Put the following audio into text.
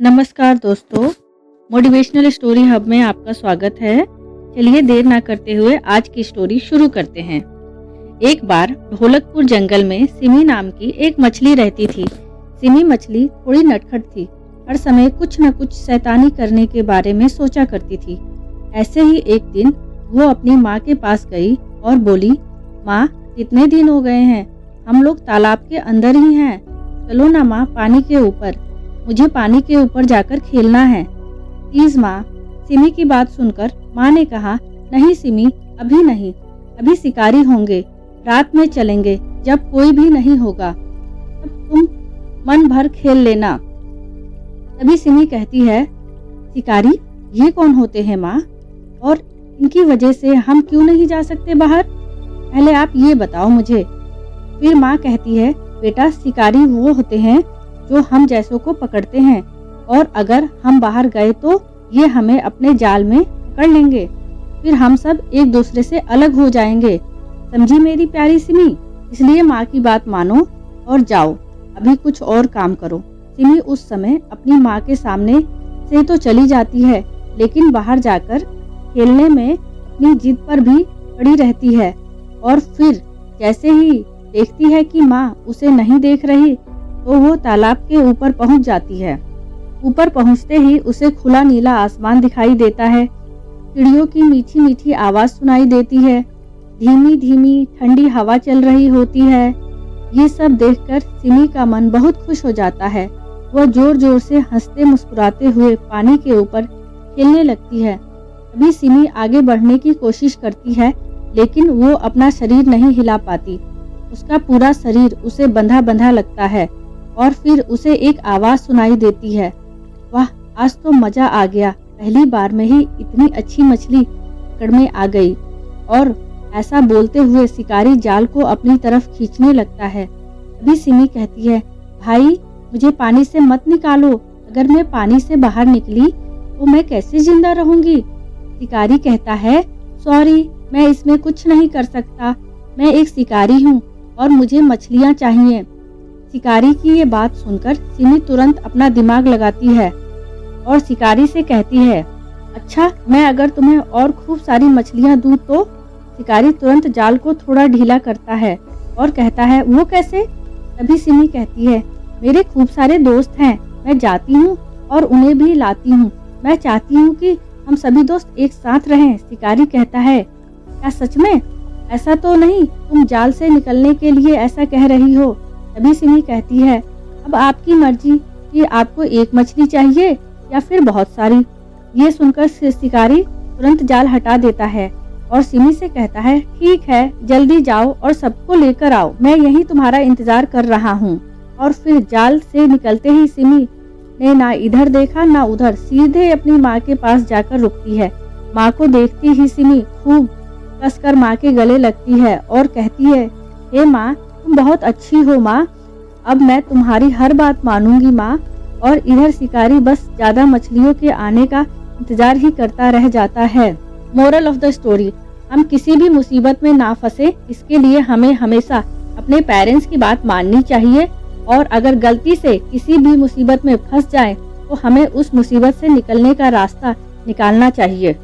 नमस्कार दोस्तों, motivational story hub में आपका स्वागत है। चलिए देर ना करते हुए आज की स्टोरी शुरू करते हैं। एक बार ढोलकपुर जंगल में सिमी नाम की एक मछली रहती थी। सिमी मछली थोड़ी नटखट थी, हर समय कुछ न कुछ शैतानी करने के बारे में सोचा करती थी। ऐसे ही एक दिन वो अपनी माँ के पास गई और बोली, माँ कितने दिन हो गए हैं, हम लोग तालाब के अंदर ही हैं, चलो ना माँ पानी के ऊपर, मुझे पानी के ऊपर जाकर खेलना है। प्लीज माँ। सिमी की बात सुनकर माँ ने कहा, नहीं सिमी, अभी नहीं, अभी शिकारी होंगे, रात में चलेंगे जब कोई भी नहीं होगा, तब तुम मन भर खेल लेना। तभी सिमी कहती है, शिकारी ये कौन होते हैं माँ, और इनकी वजह से हम क्यों नहीं जा सकते बाहर, पहले आप ये बताओ मुझे। फिर माँ कहती है, बेटा शिकारी वो होते हैं जो हम जैसों को पकड़ते हैं, और अगर हम बाहर गए तो ये हमें अपने जाल में पकड़ लेंगे, फिर हम सब एक दूसरे से अलग हो जाएंगे। समझी मेरी प्यारी सिमी, इसलिए माँ की बात मानो और जाओ, अभी कुछ और काम करो। सिमी उस समय अपनी माँ के सामने से तो चली जाती है, लेकिन बाहर जाकर खेलने में अपनी जिद पर भी अड़ी रहती है। और फिर जैसे ही देखती है कि माँ उसे नहीं देख रही, तो वो तालाब के ऊपर पहुंच जाती है। ऊपर पहुंचते ही उसे खुला नीला आसमान दिखाई देता है, चिड़ियों की मीठी मीठी आवाज सुनाई देती है, धीमी धीमी ठंडी हवा चल रही होती है। ये सब देखकर सिमी का मन बहुत खुश हो जाता है। वह जोर जोर से हंसते मुस्कुराते हुए पानी के ऊपर खेलने लगती है। अभी सिमी आगे बढ़ने की कोशिश करती है, लेकिन वो अपना शरीर नहीं हिला पाती। उसका पूरा शरीर उसे बंधा बंधा लगता है। और फिर उसे एक आवाज सुनाई देती है, वाह आज तो मजा आ गया, पहली बार में ही इतनी अच्छी मछली पकड़ में आ गई। और ऐसा बोलते हुए शिकारी जाल को अपनी तरफ खींचने लगता है। अभी सिमी कहती है, भाई मुझे पानी से मत निकालो, अगर मैं पानी से बाहर निकली तो मैं कैसे जिंदा रहूंगी। शिकारी कहता है, सॉरी मैं इसमें कुछ नहीं कर सकता, मैं एक शिकारी हूँ और मुझे मछलियाँ चाहिए। शिकारी की ये बात सुनकर सिमी तुरंत अपना दिमाग लगाती है और शिकारी से कहती है, अच्छा मैं अगर तुम्हें और खूब सारी मछलियां दूं तो। शिकारी तुरंत जाल को थोड़ा ढीला करता है और कहता है, वो कैसे। तभी सिमी कहती है, मेरे खूब सारे दोस्त हैं, मैं जाती हूँ और उन्हें भी लाती हूँ, मैं चाहती हूँ कि हम सभी दोस्त एक साथ रहें। शिकारी कहता है, क्या सच में, ऐसा तो नहीं तुम जाल से निकलने के लिए ऐसा कह रही हो। तभी सिमी कहती है, अब आपकी मर्जी कि आपको एक मछली चाहिए या फिर बहुत सारी। ये सुनकर शिकारी तुरंत जाल हटा देता है और सिमी से कहता है, ठीक है जल्दी जाओ और सबको लेकर आओ, मैं यहीं तुम्हारा इंतजार कर रहा हूँ। और फिर जाल से निकलते ही सिमी ने ना इधर देखा ना उधर, सीधे अपनी माँ के पास जाकर रुकती है। माँ को देखती ही सिमी खूब कसकर माँ के गले लगती है और कहती है, हे माँ तुम बहुत अच्छी हो माँ, अब मैं तुम्हारी हर बात मानूंगी माँ। और इधर शिकारी बस ज्यादा मछलियों के आने का इंतजार ही करता रह जाता है। मोरल ऑफ द स्टोरी, हम किसी भी मुसीबत में ना फंसे, इसके लिए हमें हमेशा अपने पेरेंट्स की बात माननी चाहिए, और अगर गलती से किसी भी मुसीबत में फंस जाए तो हमें उस मुसीबत से निकलने का रास्ता निकालना चाहिए।